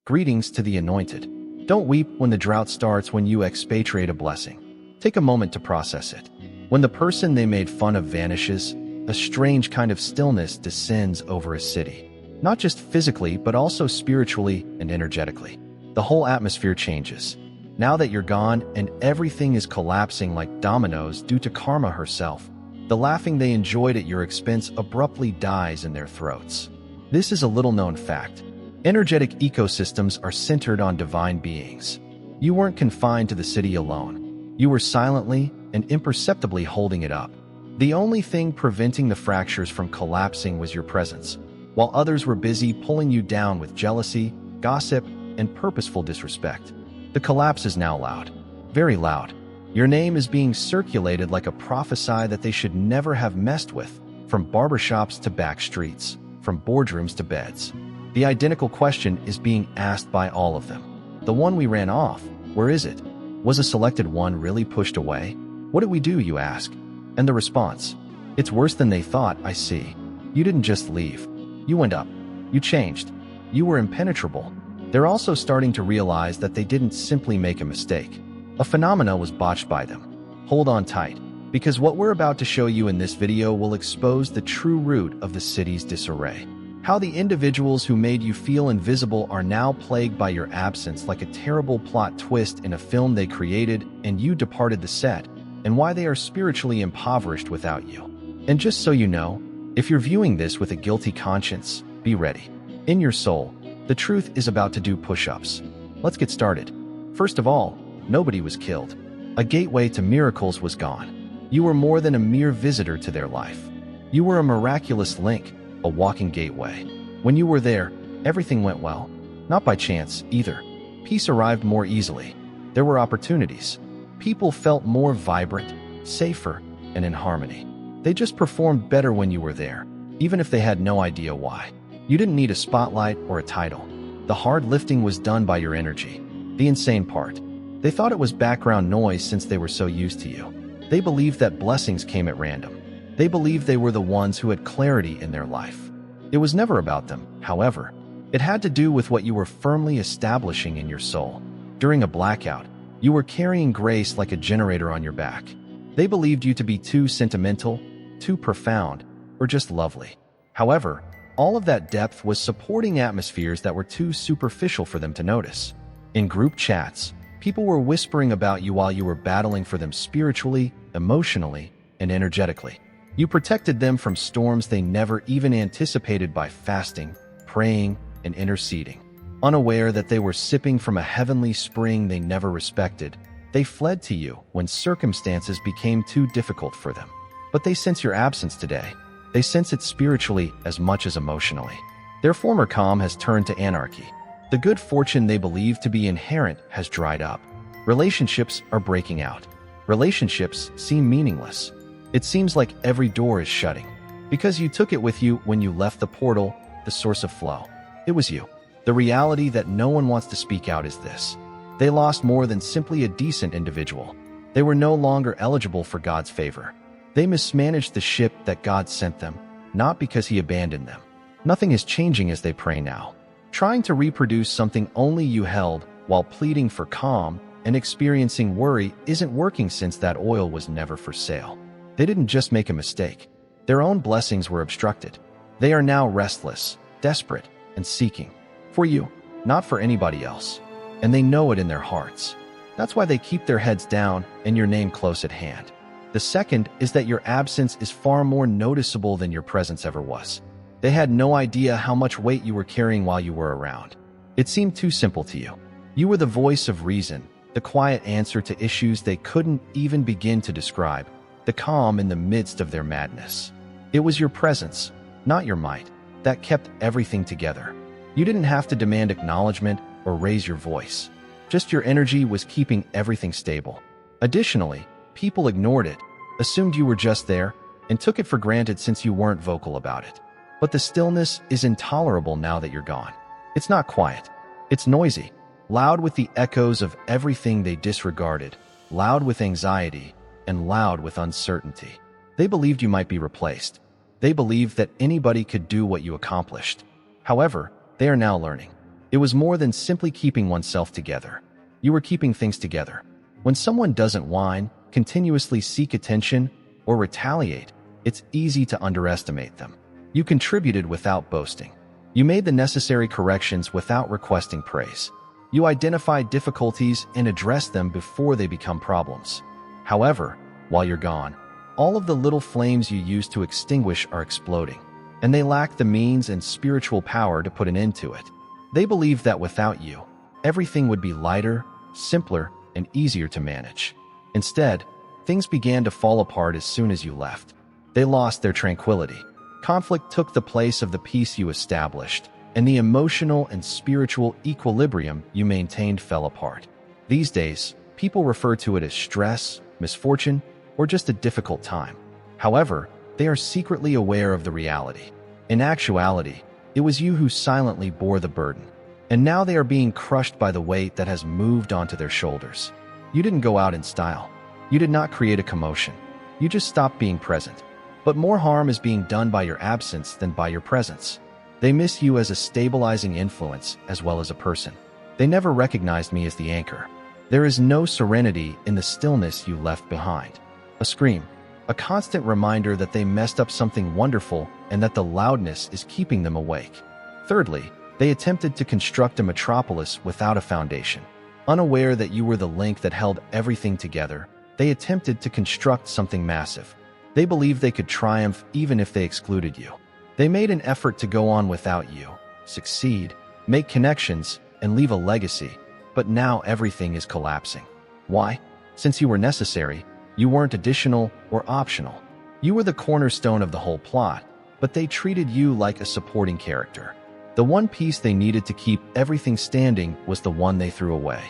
Greetings to the anointed. Don't weep when the drought starts when you expatriate a blessing. Take a moment to process it. When the person they made fun of vanishes, a strange kind of stillness descends over a city. Not just physically, but also spiritually and energetically. The whole atmosphere changes. Now that you're gone and everything is collapsing like dominoes due to karma herself, the laughing they enjoyed at your expense abruptly dies in their throats. This is a little-known fact. Energetic ecosystems are centered on divine beings. You weren't confined to the city alone. You were silently and imperceptibly holding it up. The only thing preventing the fractures from collapsing was your presence, while others were busy pulling you down with jealousy, gossip, and purposeful disrespect. The collapse is now loud, very loud. Your name is being circulated like a prophecy that they should never have messed with, from barbershops to back streets, from boardrooms to beds. The identical question is being asked by all of them. The one we ran off, where is it? Was a selected one really pushed away? What did we do, you ask? And the response, it's worse than they thought, I see. You didn't just leave. You went up. You changed. You were impenetrable. They're also starting to realize that they didn't simply make a mistake. A phenomena was botched by them. Hold on tight, because what we're about to show you in this video will expose the true root of the city's disarray. How the individuals who made you feel invisible are now plagued by your absence like a terrible plot twist in a film they created and you departed the set, and why they are spiritually impoverished without you. And just so you know, if you're viewing this with a guilty conscience, be ready. In your soul, the truth is about to do push-ups. Let's get started. First of all, nobody was killed. A gateway to miracles was gone. You were more than a mere visitor to their life. You were a miraculous link, a walking gateway. When you were there, everything went well. Not by chance, either. Peace arrived more easily. There were opportunities. People felt more vibrant, safer, and in harmony. They just performed better when you were there, even if they had no idea why. You didn't need a spotlight or a title. The hard lifting was done by your energy. The insane part, they thought it was background noise since they were so used to you. They believed that blessings came at random. They believed they were the ones who had clarity in their life. It was never about them, however. It had to do with what you were firmly establishing in your soul. During a blackout, you were carrying grace like a generator on your back. They believed you to be too sentimental, too profound, or just lovely. However, all of that depth was supporting atmospheres that were too superficial for them to notice. In group chats, people were whispering about you while you were battling for them spiritually, emotionally, and energetically. You protected them from storms they never even anticipated by fasting, praying, and interceding. Unaware that they were sipping from a heavenly spring they never respected, they fled to you when circumstances became too difficult for them. But they sense your absence today. They sense it spiritually as much as emotionally. Their former calm has turned to anarchy. The good fortune they believed to be inherent has dried up. Relationships are breaking out. Relationships seem meaningless. It seems like every door is shutting. Because you took it with you when you left the portal, the source of flow. It was you. The reality that no one wants to speak out is this. They lost more than simply a decent individual. They were no longer eligible for God's favor. They mismanaged the ship that God sent them, not because He abandoned them. Nothing is changing as they pray now. Trying to reproduce something only you held while pleading for calm and experiencing worry isn't working since that oil was never for sale. They didn't just make a mistake. Their own blessings were obstructed. They are now restless, desperate, and seeking. For you, not for anybody else. And they know it in their hearts. That's why they keep their heads down and your name close at hand. The second is that your absence is far more noticeable than your presence ever was. They had no idea how much weight you were carrying while you were around. It seemed too simple to you. You were the voice of reason, the quiet answer to issues they couldn't even begin to describe, the calm in the midst of their madness. It was your presence, not your might, that kept everything together. You didn't have to demand acknowledgement or raise your voice. Just your energy was keeping everything stable. Additionally, people ignored it, assumed you were just there, and took it for granted since you weren't vocal about it. But the stillness is intolerable now that you're gone. It's not quiet. It's noisy, loud with the echoes of everything they disregarded, loud with anxiety, and loud with uncertainty. They believed you might be replaced. They believed that anybody could do what you accomplished. However, they are now learning. It was more than simply keeping oneself together. You were keeping things together. When someone doesn't whine, continuously seek attention, or retaliate, it's easy to underestimate them. You contributed without boasting. You made the necessary corrections without requesting praise. You identified difficulties and addressed them before they become problems. However, while you're gone, all of the little flames you used to extinguish are exploding, and they lack the means and spiritual power to put an end to it. They believed that without you, everything would be lighter, simpler, and easier to manage. Instead, things began to fall apart as soon as you left. They lost their tranquility. Conflict took the place of the peace you established, and the emotional and spiritual equilibrium you maintained fell apart. These days, people refer to it as stress, misfortune, or just a difficult time. However, they are secretly aware of the reality. In actuality, it was you who silently bore the burden, and now they are being crushed by the weight that has moved onto their shoulders. You didn't go out in style. You did not create a commotion. You just stopped being present. But more harm is being done by your absence than by your presence. They miss you as a stabilizing influence as well as a person. They never recognized me as the anchor. There is no serenity in the stillness you left behind. A scream, a constant reminder that they messed up something wonderful and that the loudness is keeping them awake. Thirdly, they attempted to construct a metropolis without a foundation. Unaware that you were the link that held everything together, they attempted to construct something massive. They believed they could triumph even if they excluded you. They made an effort to go on without you, succeed, make connections, and leave a legacy, but now everything is collapsing. Why? Since you were necessary, you weren't additional or optional. You were the cornerstone of the whole plot, but they treated you like a supporting character. The one piece they needed to keep everything standing was the one they threw away.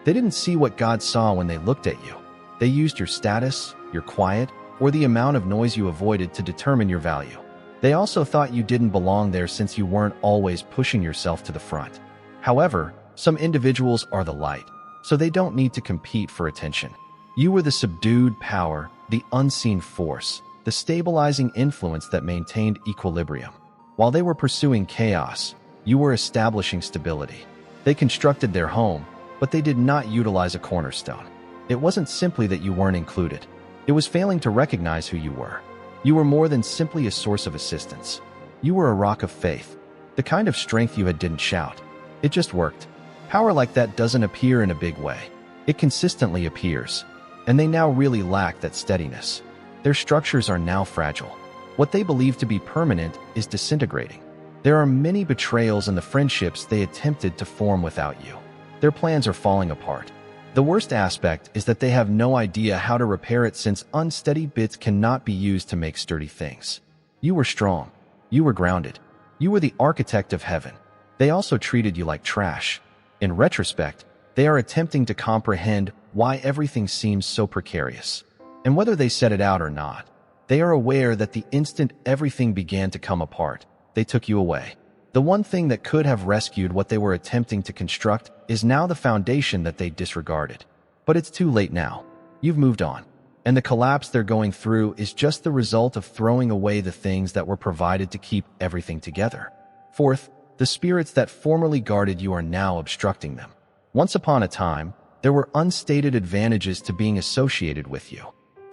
They didn't see what God saw when they looked at you. They used your status, your quiet, or the amount of noise you avoided to determine your value. They also thought you didn't belong there since you weren't always pushing yourself to the front. However, some individuals are the light, so they don't need to compete for attention. You were the subdued power, the unseen force, the stabilizing influence that maintained equilibrium. While they were pursuing chaos, you were establishing stability. They constructed their home, but they did not utilize a cornerstone. It wasn't simply that you weren't included. It was failing to recognize who you were. You were more than simply a source of assistance. You were a rock of faith, the kind of strength you didn't shout. It just worked. Power like that doesn't appear in a big way. It consistently appears, and they now really lack that steadiness. Their structures are now fragile. What they believe to be permanent is disintegrating. There are many betrayals in the friendships they attempted to form without you. Their plans are falling apart. The worst aspect is that they have no idea how to repair it since unsteady bits cannot be used to make sturdy things. You were strong. You were grounded. You were the architect of heaven. They also treated you like trash. In retrospect, they are attempting to comprehend why everything seems so precarious. And whether they set it out or not, they are aware that the instant everything began to come apart, they took you away. The one thing that could have rescued what they were attempting to construct is now the foundation that they disregarded. But it's too late now. You've moved on. And the collapse they're going through is just the result of throwing away the things that were provided to keep everything together. Fourth, the spirits that formerly guarded you are now obstructing them. Once upon a time, there were unstated advantages to being associated with you.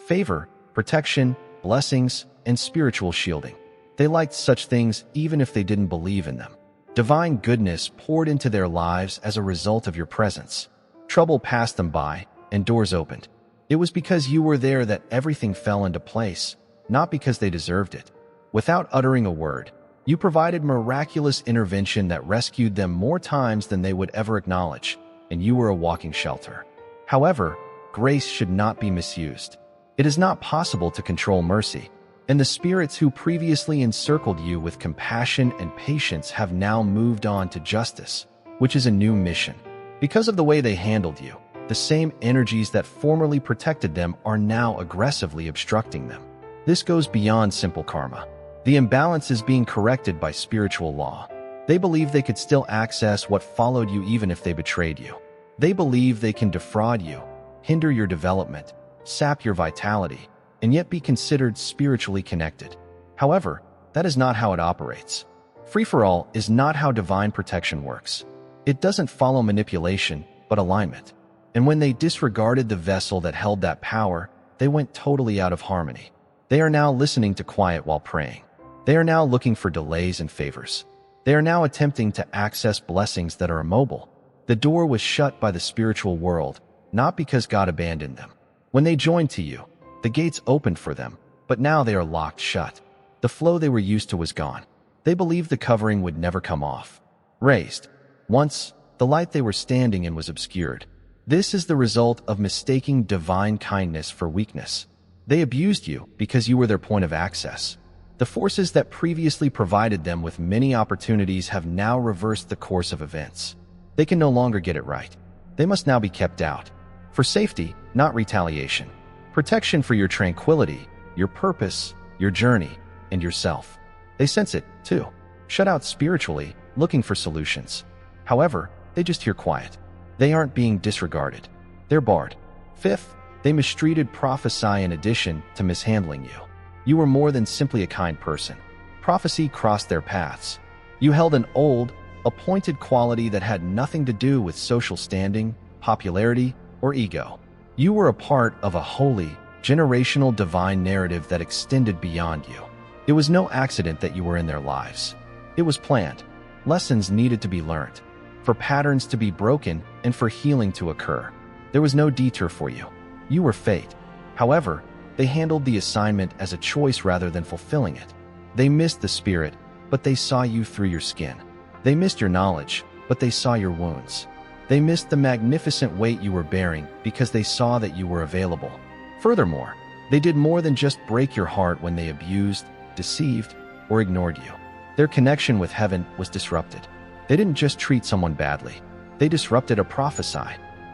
Favor, protection, blessings, and spiritual shielding. They liked such things even if they didn't believe in them. Divine goodness poured into their lives as a result of your presence. Trouble passed them by, and doors opened. It was because you were there that everything fell into place, not because they deserved it. Without uttering a word, you provided miraculous intervention that rescued them more times than they would ever acknowledge, and you were a walking shelter. However, grace should not be misused. It is not possible to control mercy, and the spirits who previously encircled you with compassion and patience have now moved on to justice, which is a new mission. Because of the way they handled you, the same energies that formerly protected them are now aggressively obstructing them. This goes beyond simple karma. The imbalance is being corrected by spiritual law. They believe they could still access what followed you even if they betrayed you. They believe they can defraud you, hinder your development, sap your vitality, and yet be considered spiritually connected. However, that is not how it operates. Free-for-all is not how divine protection works. It doesn't follow manipulation, but alignment. And when they disregarded the vessel that held that power, they went totally out of harmony. They are now listening to quiet while praying. They are now looking for delays and favors. They are now attempting to access blessings that are immobile. The door was shut by the spiritual world, not because God abandoned them. When they joined to you, the gates opened for them, but now they are locked shut. The flow they were used to was gone. They believed the covering would never come off. Raised. Once, the light they were standing in was obscured. This is the result of mistaking divine kindness for weakness. They abused you because you were their point of access. The forces that previously provided them with many opportunities have now reversed the course of events. They can no longer get it right. They must now be kept out. For safety, not retaliation. Protection for your tranquility, your purpose, your journey, and yourself. They sense it, too. Shut out spiritually, looking for solutions. However, they just hear quiet. They aren't being disregarded. They're barred. Fifth, they mistreated prophecy in addition to mishandling you. You were more than simply a kind person. Prophecy crossed their paths. You held an old, appointed quality that had nothing to do with social standing, popularity, or ego. You were a part of a holy, generational divine narrative that extended beyond you. It was no accident that you were in their lives. It was planned. Lessons needed to be learned, for patterns to be broken, and for healing to occur. There was no detour for you. You were fate. However, they handled the assignment as a choice rather than fulfilling it. They missed the spirit, but they saw you through your skin. They missed your knowledge, but they saw your wounds. They missed the magnificent weight you were bearing because they saw that you were available. Furthermore, they did more than just break your heart when they abused, deceived, or ignored you. Their connection with heaven was disrupted. They didn't just treat someone badly. They disrupted a prophecy.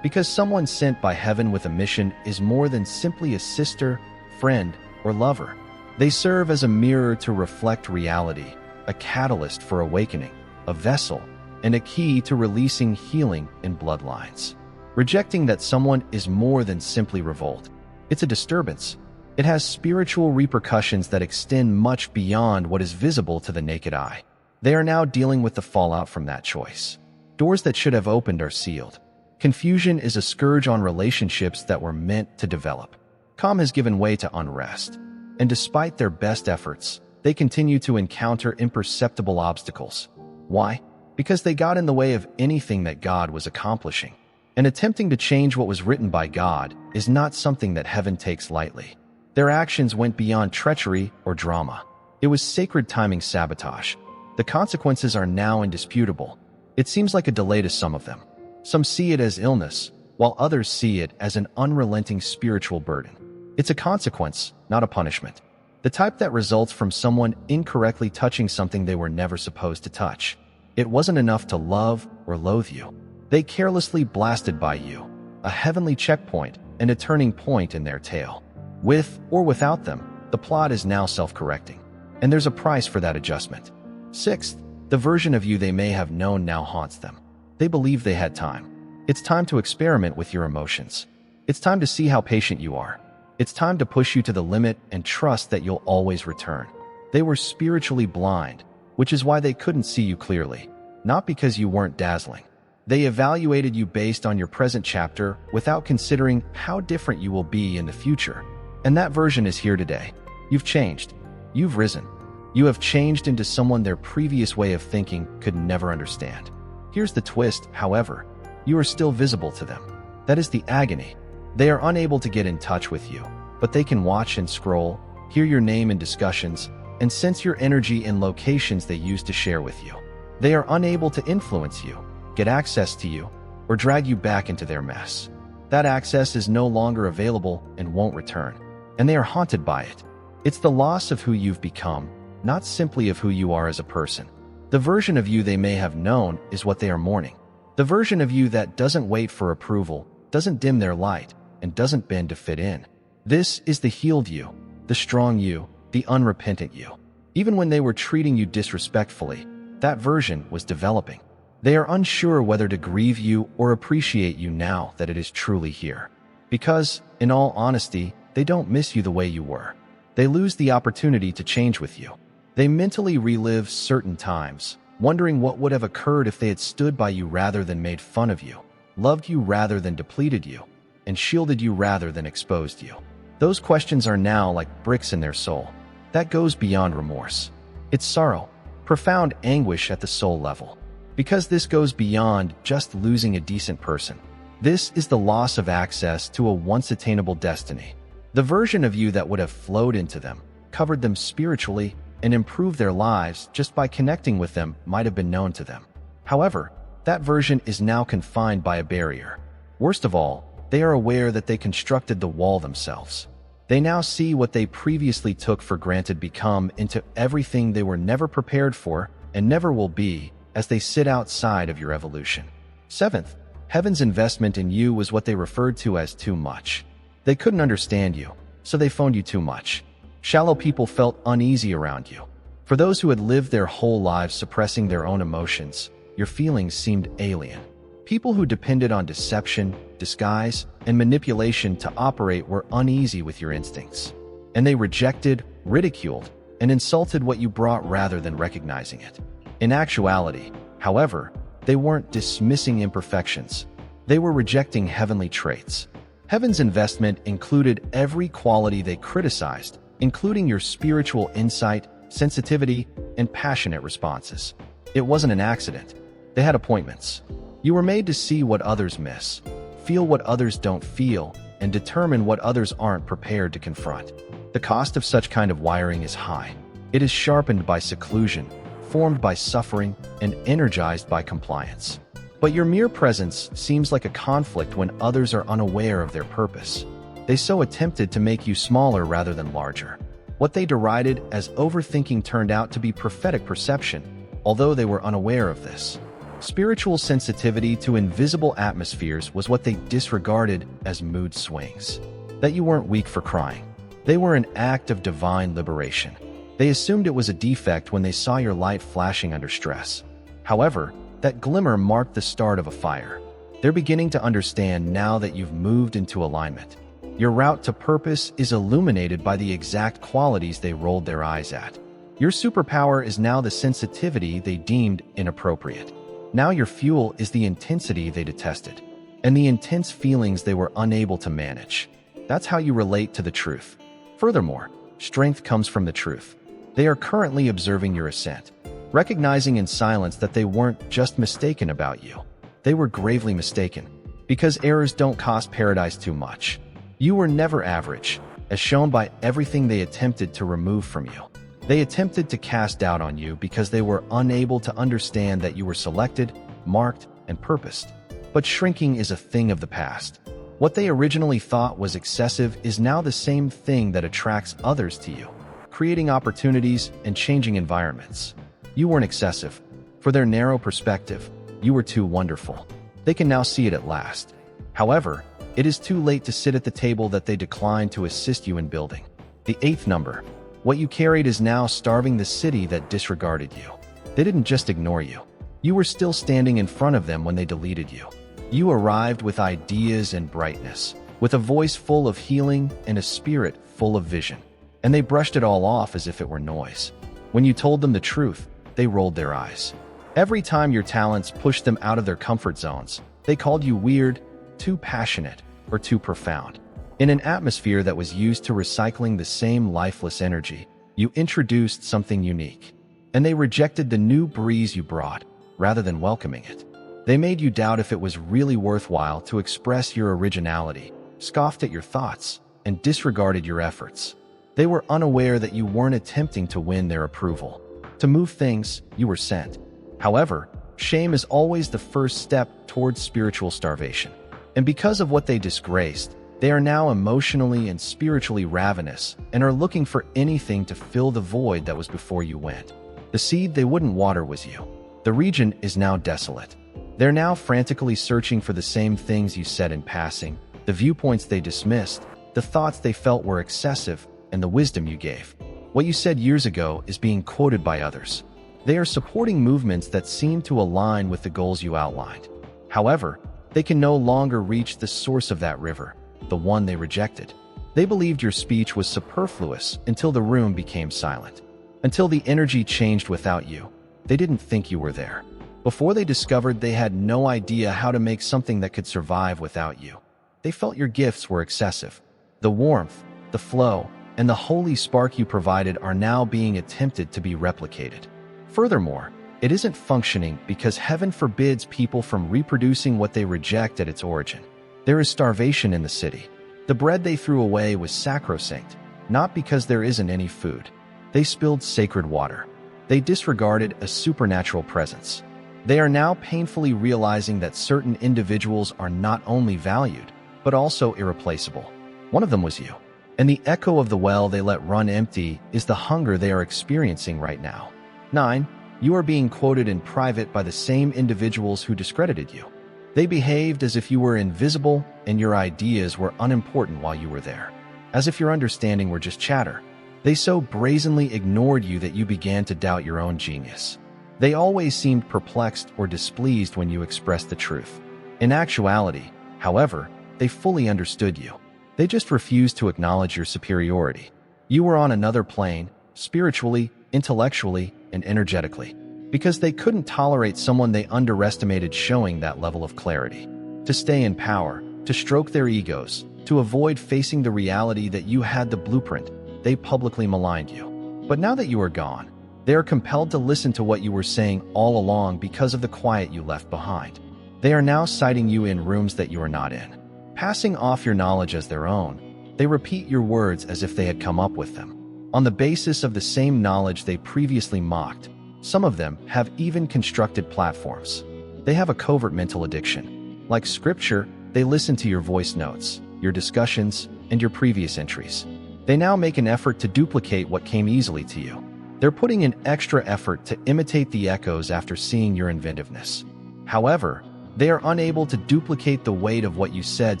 Because someone sent by heaven with a mission is more than simply a sister, friend, or lover. They serve as a mirror to reflect reality, a catalyst for awakening, a vessel, and a key to releasing healing in bloodlines. Rejecting that someone is more than simply revolt. It's a disturbance. It has spiritual repercussions that extend much beyond what is visible to the naked eye. They are now dealing with the fallout from that choice. Doors that should have opened are sealed. Confusion is a scourge on relationships that were meant to develop. Calm has given way to unrest. And despite their best efforts, they continue to encounter imperceptible obstacles. Why? Because they got in the way of anything that God was accomplishing. And attempting to change what was written by God is not something that heaven takes lightly. Their actions went beyond treachery or drama. It was sacred timing sabotage. The consequences are now indisputable. It seems like a delay to some of them. Some see it as illness, while others see it as an unrelenting spiritual burden. It's a consequence, not a punishment. The type that results from someone incorrectly touching something they were never supposed to touch. It wasn't enough to love or loathe you. They carelessly blasted by you, a heavenly checkpoint and a turning point in their tale. With or without them, the plot is now self-correcting, and there's a price for that adjustment. Sixth, the version of you they may have known now haunts them. They believe they had time. It's time to experiment with your emotions. It's time to see how patient you are. It's time to push you to the limit and trust that you'll always return. They were spiritually blind, which is why they couldn't see you clearly, not because you weren't dazzling. They evaluated you based on your present chapter without considering how different you will be in the future. And that version is here today. You've changed. You've risen. You have changed into someone their previous way of thinking could never understand. Here's the twist, however. You are still visible to them. That is the agony. They are unable to get in touch with you, but they can watch and scroll, hear your name in discussions, and sense your energy in locations they used to share with you. They are unable to influence you, get access to you, or drag you back into their mess. That access is no longer available and won't return, and they are haunted by it. It's the loss of who you've become, not simply of who you are as a person. The version of you they may have known is what they are mourning. The version of you that doesn't wait for approval, doesn't dim their light, and doesn't bend to fit in. This is the healed you, the strong you, the unrepentant you. Even when they were treating you disrespectfully, that version was developing. They are unsure whether to grieve you or appreciate you now that it is truly here. Because, in all honesty, they don't miss you the way you were. They lose the opportunity to change with you. They mentally relive certain times, wondering what would have occurred if they had stood by you rather than made fun of you, loved you rather than depleted you, and shielded you rather than exposed you. Those questions are now like bricks in their soul. That goes beyond remorse. It's sorrow, profound anguish at the soul level. Because this goes beyond just losing a decent person. This is the loss of access to a once attainable destiny. The version of you that would have flowed into them, covered them spiritually, and improved their lives just by connecting with them might have been known to them. However, that version is now confined by a barrier. Worst of all, they are aware that they constructed the wall themselves. They now see what they previously took for granted become into everything they were never prepared for and never will be as they sit outside of your evolution. Seventh, heaven's investment in you was what they referred to as too much. They couldn't understand you, so they phoned you too much. Shallow people felt uneasy around you. For those who had lived their whole lives suppressing their own emotions, your feelings seemed alien. People who depended on deception, disguise, and manipulation to operate were uneasy with your instincts. And they rejected, ridiculed, and insulted what you brought rather than recognizing it. In actuality, however, they weren't dismissing imperfections. They were rejecting heavenly traits. Heaven's investment included every quality they criticized, including your spiritual insight, sensitivity, and passionate responses. It wasn't an accident. They had appointments. You were made to see what others miss, feel what others don't feel, and determine what others aren't prepared to confront. The cost of such kind of wiring is high. It is sharpened by seclusion, formed by suffering, and energized by compliance. But your mere presence seems like a conflict when others are unaware of their purpose. They so attempted to make you smaller rather than larger. What they derided as overthinking turned out to be prophetic perception, although they were unaware of this. Spiritual sensitivity to invisible atmospheres was what they disregarded as mood swings. That you weren't weak for crying. They were an act of divine liberation. They assumed it was a defect when they saw your light flashing under stress. However, that glimmer marked the start of a fire. They're beginning to understand now that you've moved into alignment. Your route to purpose is illuminated by the exact qualities they rolled their eyes at. Your superpower is now the sensitivity they deemed inappropriate. Now your fuel is the intensity they detested, and the intense feelings they were unable to manage. That's how you relate to the truth. Furthermore, strength comes from the truth. They are currently observing your ascent, recognizing in silence that they weren't just mistaken about you. They were gravely mistaken, because errors don't cost paradise too much. You were never average, as shown by everything they attempted to remove from you. They attempted to cast doubt on you because they were unable to understand that you were selected, marked, and purposed. But shrinking is a thing of the past. What they originally thought was excessive is now the same thing that attracts others to you, creating opportunities and changing environments. You weren't excessive. For their narrow perspective, you were too wonderful. They can now see it at last. However, it is too late to sit at the table that they declined to assist you in building. The eighth number. What you carried is now starving the city that disregarded you. They didn't just ignore you. You were still standing in front of them when they deleted you. You arrived with ideas and brightness, with a voice full of healing and a spirit full of vision. And they brushed it all off as if it were noise. When you told them the truth, they rolled their eyes. Every time your talents pushed them out of their comfort zones, they called you weird, too passionate, or too profound. In an atmosphere that was used to recycling the same lifeless energy, you introduced something unique. And they rejected the new breeze you brought, rather than welcoming it. They made you doubt if it was really worthwhile to express your originality, scoffed at your thoughts, and disregarded your efforts. They were unaware that you weren't attempting to win their approval. To move things, you were sent. However, shame is always the first step towards spiritual starvation. And because of what they disgraced, they are now emotionally and spiritually ravenous and are looking for anything to fill the void that was before you went. The seed they wouldn't water was you. The region is now desolate. They're now frantically searching for the same things you said in passing, the viewpoints they dismissed, the thoughts they felt were excessive, and the wisdom you gave. What you said years ago is being quoted by others. They are supporting movements that seem to align with the goals you outlined. However, they can no longer reach the source of that river, the one they rejected. They believed your speech was superfluous until the room became silent, until the energy changed without you, They didn't think you were there. Before they discovered they had no idea how to make something that could survive without you. They felt your gifts were excessive. The warmth, the flow, and the holy spark you provided are now being attempted to be replicated. Furthermore, it isn't functioning because heaven forbids people from reproducing what they reject at its origin. There is starvation in the city. The bread they threw away was sacrosanct, not because there isn't any food. They spilled sacred water. They disregarded a supernatural presence. They are now painfully realizing that certain individuals are not only valued, but also irreplaceable. One of them was you. And the echo of the well they let run empty is the hunger they are experiencing right now. 9. You are being quoted in private by the same individuals who discredited you. They behaved as if you were invisible and your ideas were unimportant while you were there. As if your understanding were just chatter. They so brazenly ignored you that you began to doubt your own genius. They always seemed perplexed or displeased when you expressed the truth. In actuality, however, they fully understood you. They just refused to acknowledge your superiority. You were on another plane, spiritually, intellectually, and energetically, because they couldn't tolerate someone they underestimated showing that level of clarity. To stay in power, to stroke their egos, to avoid facing the reality that you had the blueprint, they publicly maligned you. But now that you are gone, they are compelled to listen to what you were saying all along because of the quiet you left behind. They are now citing you in rooms that you are not in. Passing off your knowledge as their own, they repeat your words as if they had come up with them. On the basis of the same knowledge they previously mocked, some of them have even constructed platforms. They have a covert mental addiction. Like scripture, they listen to your voice notes, your discussions, and your previous entries. They now make an effort to duplicate what came easily to you. They're putting in extra effort to imitate the echoes after seeing your inventiveness. However, they are unable to duplicate the weight of what you said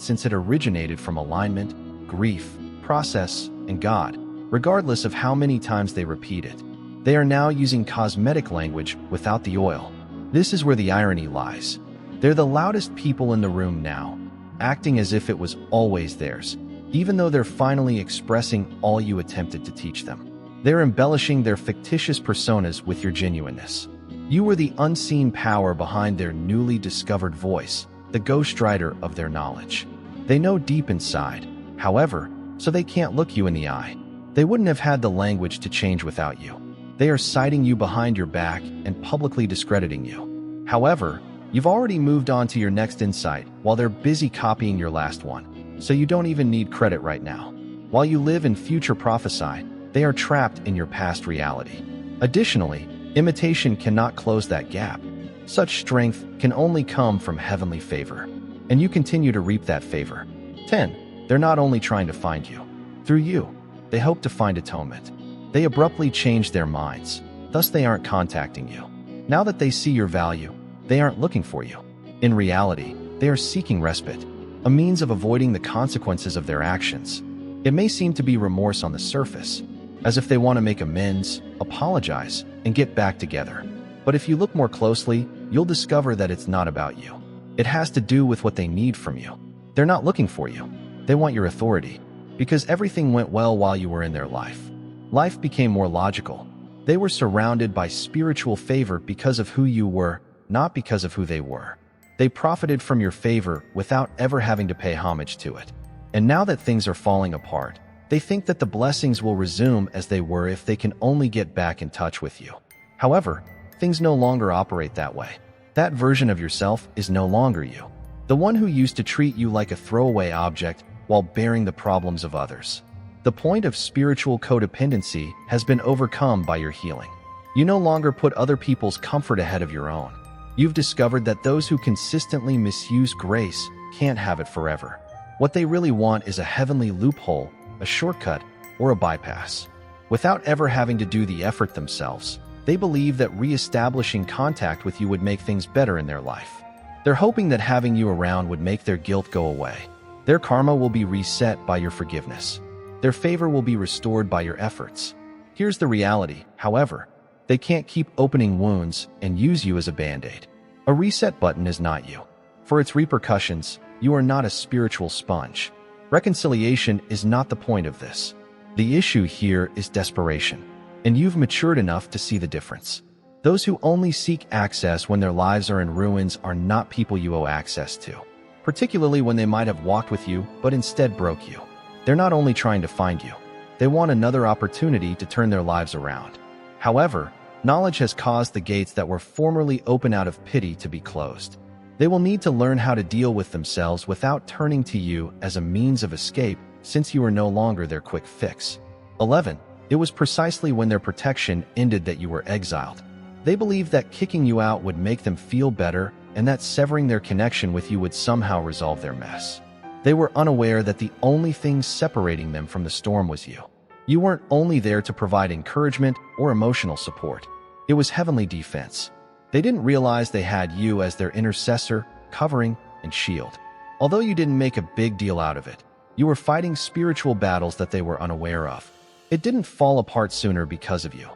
since it originated from alignment, grief, process, and God, regardless of how many times they repeat it. They are now using cosmetic language without the oil. This is where the irony lies. They're the loudest people in the room now, acting as if it was always theirs, even though they're finally expressing all you attempted to teach them. They're embellishing their fictitious personas with your genuineness. You were the unseen power behind their newly discovered voice, the ghostwriter of their knowledge. They know deep inside, however, so they can't look you in the eye. They wouldn't have had the language to change without you. They are citing you behind your back and publicly discrediting you. However, you've already moved on to your next insight while they're busy copying your last one, so you don't even need credit right now. While you live in future prophesy, they are trapped in your past reality. Additionally, imitation cannot close that gap. Such strength can only come from heavenly favor, and you continue to reap that favor. 10. They're not only trying to find you. Through you, they hope to find atonement. They abruptly change their minds, thus they aren't contacting you. Now that they see your value, they aren't looking for you. In reality, they are seeking respite, a means of avoiding the consequences of their actions. It may seem to be remorse on the surface, as if they want to make amends, apologize, and get back together. But if you look more closely, you'll discover that it's not about you. It has to do with what they need from you. They're not looking for you. They want your authority, because everything went well while you were in their life. Life became more logical. They were surrounded by spiritual favor because of who you were, not because of who they were. They profited from your favor without ever having to pay homage to it. And now that things are falling apart, they think that the blessings will resume as they were if they can only get back in touch with you. However, things no longer operate that way. That version of yourself is no longer you. The one who used to treat you like a throwaway object while bearing the problems of others. The point of spiritual codependency has been overcome by your healing. You no longer put other people's comfort ahead of your own. You've discovered that those who consistently misuse grace can't have it forever. What they really want is a heavenly loophole, a shortcut, or a bypass. Without ever having to do the effort themselves, they believe that re-establishing contact with you would make things better in their life. They're hoping that having you around would make their guilt go away. Their karma will be reset by your forgiveness. Their favor will be restored by your efforts. Here's the reality, however. They can't keep opening wounds and use you as a band-aid. A reset button is not you. For its repercussions, you are not a spiritual sponge. Reconciliation is not the point of this. The issue here is desperation, and you've matured enough to see the difference. Those who only seek access when their lives are in ruins are not people you owe access to, particularly when they might have walked with you but instead broke you. They're not only trying to find you, they want another opportunity to turn their lives around. However, knowledge has caused the gates that were formerly open out of pity to be closed. They will need to learn how to deal with themselves without turning to you as a means of escape, since you are no longer their quick fix. 11. It was precisely when their protection ended that you were exiled. They believed that kicking you out would make them feel better and that severing their connection with you would somehow resolve their mess. They were unaware that the only thing separating them from the storm was you. You weren't only there to provide encouragement or emotional support. It was heavenly defense. They didn't realize they had you as their intercessor, covering, and shield. Although you didn't make a big deal out of it, you were fighting spiritual battles that they were unaware of. It didn't fall apart sooner because of you.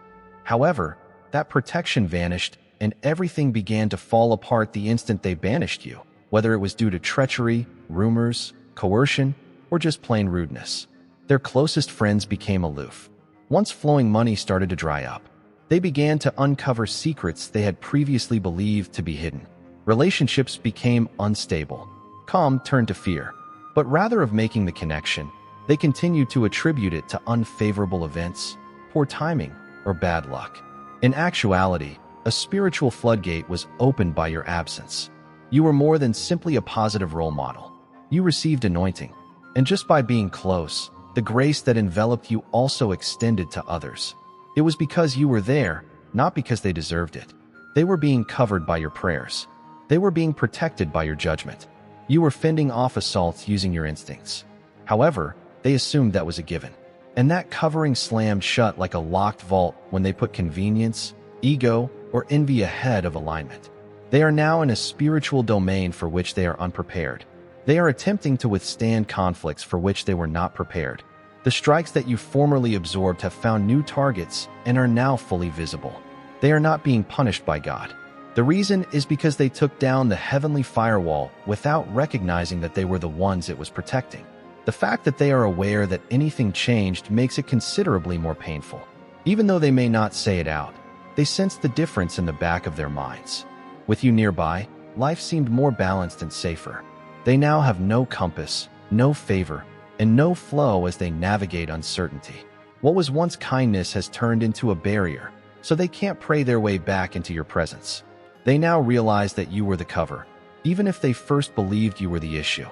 However, that protection vanished, and everything began to fall apart the instant they banished you, whether it was due to treachery, rumors, coercion, or just plain rudeness. Their closest friends became aloof. Once flowing money started to dry up, they began to uncover secrets they had previously believed to be hidden. Relationships became unstable. Calm turned to fear. But rather of making the connection, they continued to attribute it to unfavorable events, poor timing, or bad luck. In actuality, a spiritual floodgate was opened by your absence. You were more than simply a positive role model. You received anointing. And just by being close, the grace that enveloped you also extended to others. It was because you were there, not because they deserved it. They were being covered by your prayers. They were being protected by your judgment. You were fending off assaults using your instincts. However, they assumed that was a given. And that covering slammed shut like a locked vault when they put convenience, ego, or envy ahead of alignment. They are now in a spiritual domain for which they are unprepared. They are attempting to withstand conflicts for which they were not prepared. The strikes that you formerly absorbed have found new targets and are now fully visible. They are not being punished by God. The reason is because they took down the heavenly firewall without recognizing that they were the ones it was protecting. The fact that they are aware that anything changed makes it considerably more painful. Even though they may not say it out, they sense the difference in the back of their minds. With you nearby, life seemed more balanced and safer. They now have no compass, no favor, and no flow as they navigate uncertainty. What was once kindness has turned into a barrier, so they can't pray their way back into your presence. They now realize that you were the cover, even if they first believed you were the issue.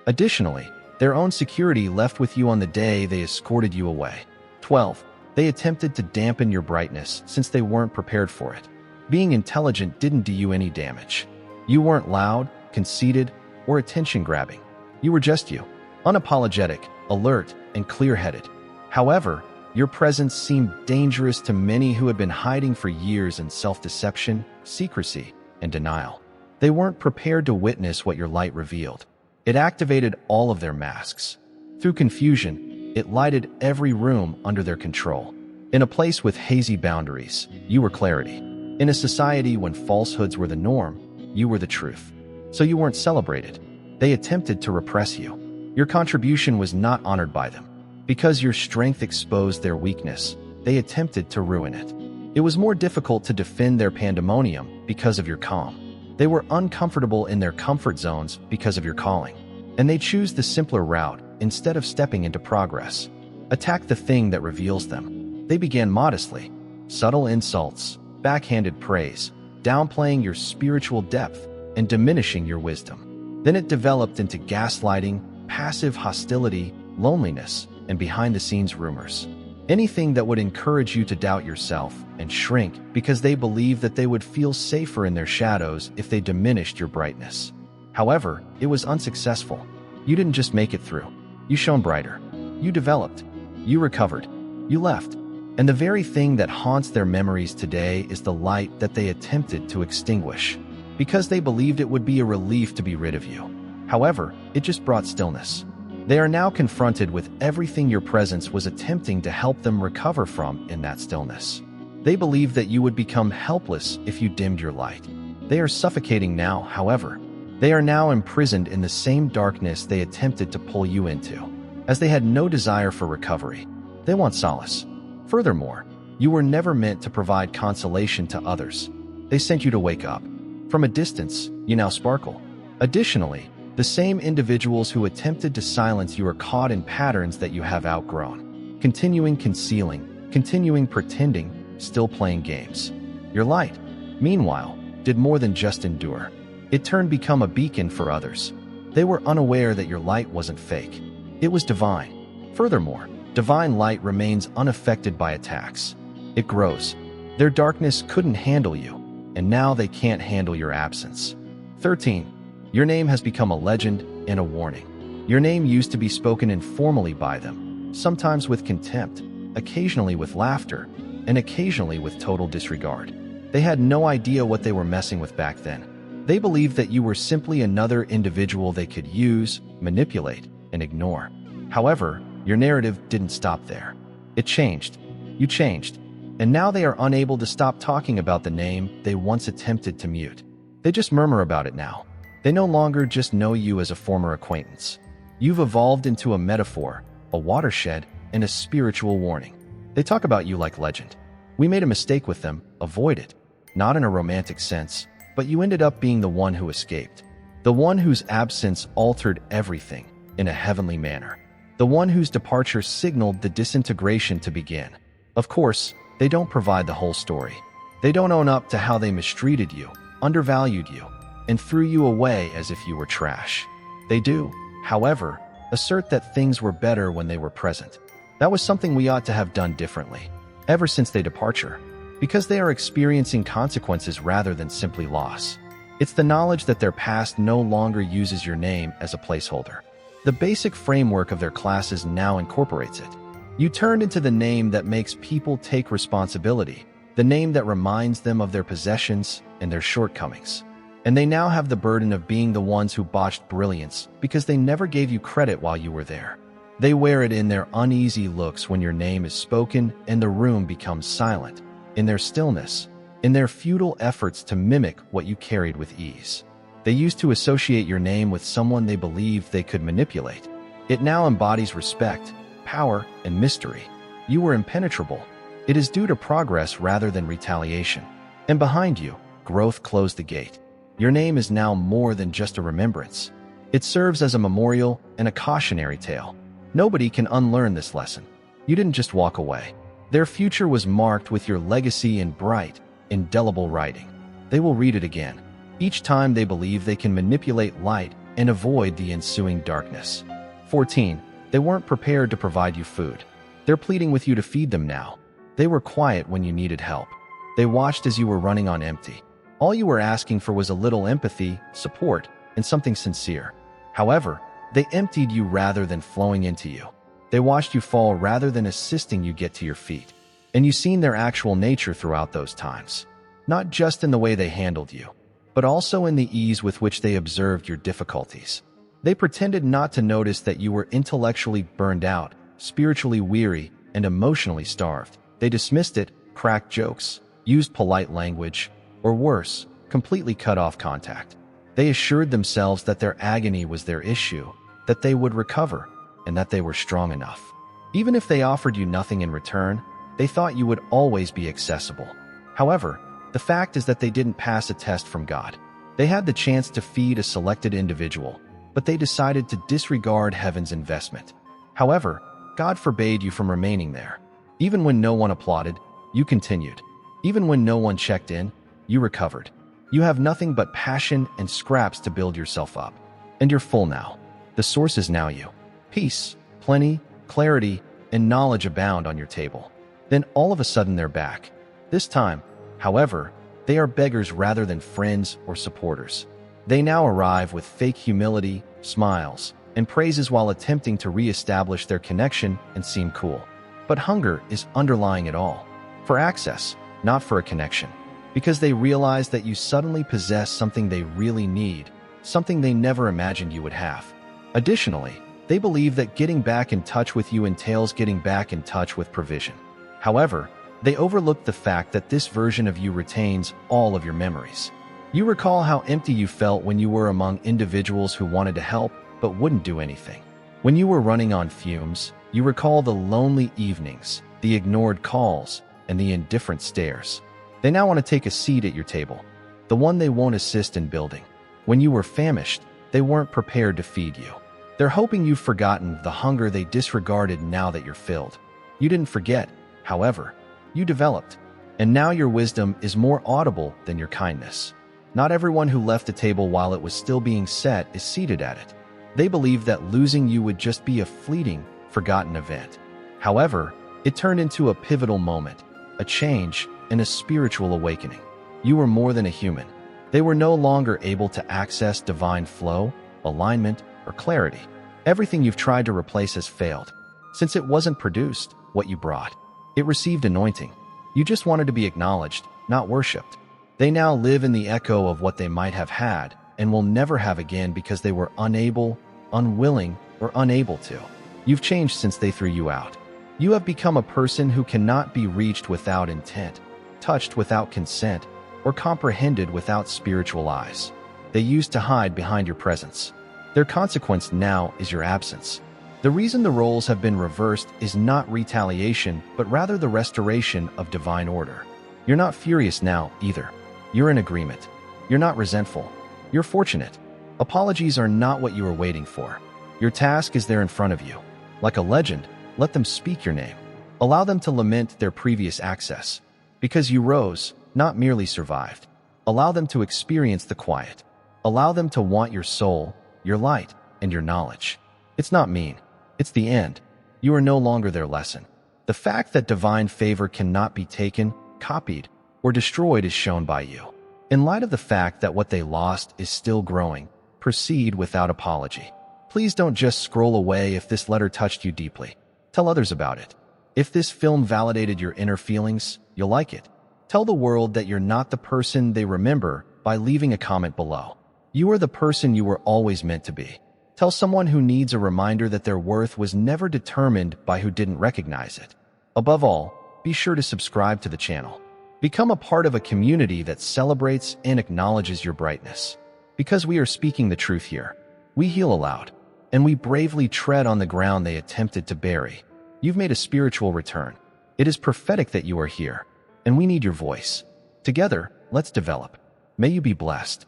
Additionally, their own security left with you on the day they escorted you away. 12. They attempted to dampen your brightness since they weren't prepared for it. Being intelligent didn't do you any damage. You weren't loud, conceited, or attention-grabbing. You were just you. Unapologetic, alert, and clear-headed. However, your presence seemed dangerous to many who had been hiding for years in self-deception, secrecy, and denial. They weren't prepared to witness what your light revealed. It activated all of their masks. Through confusion, it lighted every room under their control. In a place with hazy boundaries, you were clarity. In a society when falsehoods were the norm, you were the truth. So you weren't celebrated. They attempted to repress you. Your contribution was not honored by them. Because your strength exposed their weakness, they attempted to ruin it. It was more difficult to defend their pandemonium because of your calm. They were uncomfortable in their comfort zones because of your calling. And they choose the simpler route instead of stepping into progress. Attack the thing that reveals them. They began modestly. Subtle insults, backhanded praise, downplaying your spiritual depth, and diminishing your wisdom. Then it developed into gaslighting, passive hostility, loneliness, and behind-the-scenes rumors. Anything that would encourage you to doubt yourself and shrink because they believed that they would feel safer in their shadows if they diminished your brightness. However, it was unsuccessful. You didn't just make it through. You shone brighter. You developed. You recovered. You left. And the very thing that haunts their memories today is the light that they attempted to extinguish, because they believed it would be a relief to be rid of you. However, it just brought stillness. They are now confronted with everything your presence was attempting to help them recover from in that stillness. They believed that you would become helpless if you dimmed your light. They are suffocating now, however. They are now imprisoned in the same darkness they attempted to pull you into. As they had no desire for recovery, they want solace. Furthermore, You were never meant to provide consolation to others. They sent you to wake up. From a distance, you now sparkle. Additionally, the same individuals who attempted to silence you are caught in patterns that you have outgrown. Continuing concealing, continuing pretending, still playing games. Your light, meanwhile, did more than just endure. It turned become a beacon for others. They were unaware that your light wasn't fake. It was divine. Furthermore, divine light remains unaffected by attacks. It grows. Their darkness couldn't handle you, and now they can't handle your absence. 13. Your name has become a legend and a warning. Your name used to be spoken informally by them, sometimes with contempt, occasionally with laughter, and occasionally with total disregard. They had no idea what they were messing with back then. They believed that you were simply another individual they could use, manipulate, and ignore. However, your narrative didn't stop there. It changed. You changed. And now they are unable to stop talking about the name they once attempted to mute. They just murmur about it now. They no longer just know you as a former acquaintance. You've evolved into a metaphor, a watershed, and a spiritual warning. They talk about you like legend. We made a mistake with them, avoid it. Not in a romantic sense, but you ended up being the one who escaped. The one whose absence altered everything in a heavenly manner. The one whose departure signaled the disintegration to begin. Of course, they don't provide the whole story. They don't own up to how they mistreated you, undervalued you, and threw you away as if you were trash. They do, however, assert that things were better when they were present. That was something we ought to have done differently, ever since their departure, because they are experiencing consequences rather than simply loss. It's the knowledge that their past no longer uses your name as a placeholder. The basic framework of their classes now incorporates it. You turned into the name that makes people take responsibility, the name that reminds them of their possessions and their shortcomings. And they now have the burden of being the ones who botched brilliance because they never gave you credit while you were there. They wear it in their uneasy looks when your name is spoken and the room becomes silent, in their stillness, in their futile efforts to mimic what you carried with ease. They used to associate your name with someone they believed they could manipulate. It now embodies respect, power, and mystery. You were impenetrable. It is due to progress rather than retaliation. And behind you, growth closed the gate. Your name is now more than just a remembrance. It serves as a memorial and a cautionary tale. Nobody can unlearn this lesson. You didn't just walk away. Their future was marked with your legacy in bright, indelible writing. They will read it again, each time they believe they can manipulate light and avoid the ensuing darkness. 14. They weren't prepared to provide you food. They're pleading with you to feed them now. They were quiet when you needed help. They watched as you were running on empty. All you were asking for was a little empathy, support, and something sincere. However, they emptied you rather than flowing into you. They watched you fall rather than assisting you get to your feet. And you've seen their actual nature throughout those times. Not just in the way they handled you, but also in the ease with which they observed your difficulties. They pretended not to notice that you were intellectually burned out, spiritually weary, and emotionally starved. They dismissed it, cracked jokes, used polite language, or worse, completely cut off contact. They assured themselves that their agony was their issue, that they would recover, and that they were strong enough. Even if they offered you nothing in return, they thought you would always be accessible. However, the fact is that they didn't pass a test from God. They had the chance to feed a selected individual, but they decided to disregard heaven's investment. However, God forbade you from remaining there. Even when no one applauded, you continued. Even when no one checked in, you recovered. You have nothing but passion and scraps to build yourself up. And you're full now. The source is now you. Peace, plenty, clarity, and knowledge abound on your table. Then all of a sudden they're back. This time, however, they are beggars rather than friends or supporters. They now arrive with fake humility, smiles, and praises while attempting to re-establish their connection and seem cool. But hunger is underlying it all. For access, not for a connection. Because they realize that you suddenly possess something they really need, something they never imagined you would have. Additionally, they believe that getting back in touch with you entails getting back in touch with provision. However, they overlook the fact that this version of you retains all of your memories. You recall how empty you felt when you were among individuals who wanted to help but wouldn't do anything. When you were running on fumes, you recall the lonely evenings, the ignored calls, and the indifferent stares. They now want to take a seat at your table, the one they won't assist in building. When you were famished, they weren't prepared to feed you. They're hoping you've forgotten the hunger they disregarded now that you're filled. You didn't forget, however. You developed, and now your wisdom is more audible than your kindness. Not everyone who left the table while it was still being set is seated at it. They believed that losing you would just be a fleeting, forgotten event. However, it turned into a pivotal moment, a change, and a spiritual awakening. You were more than a human. They were no longer able to access divine flow, alignment, or clarity. Everything you've tried to replace has failed. Since it wasn't produced, what you brought. It received anointing. You just wanted to be acknowledged, not worshipped. They now live in the echo of what they might have had and will never have again because they were unable, unwilling, or unable to. You've changed since they threw you out. You have become a person who cannot be reached without intent, touched without consent, or comprehended without spiritual eyes. They used to hide behind your presence. Their consequence now is your absence. The reason the roles have been reversed is not retaliation, but rather the restoration of divine order. You're not furious now, either. You're in agreement. You're not resentful. You're fortunate. Apologies are not what you were waiting for. Your task is there in front of you. Like a legend, let them speak your name. Allow them to lament their previous access. Because you rose, not merely survived. Allow them to experience the quiet. Allow them to want your soul, your light, and your knowledge. It's not mean. It's the end. You are no longer their lesson. The fact that divine favor cannot be taken, copied, or destroyed is shown by you. In light of the fact that what they lost is still growing, proceed without apology. Please don't just scroll away if this letter touched you deeply. Tell others about it. If this film validated your inner feelings, you'll like it. Tell the world that you're not the person they remember by leaving a comment below. You are the person you were always meant to be. Tell someone who needs a reminder that their worth was never determined by who didn't recognize it. Above all, be sure to subscribe to the channel. Become a part of a community that celebrates and acknowledges your brightness. Because we are speaking the truth here. We heal aloud, and we bravely tread on the ground they attempted to bury. You've made a spiritual return. It is prophetic that you are here, and we need your voice. Together, let's develop. May you be blessed.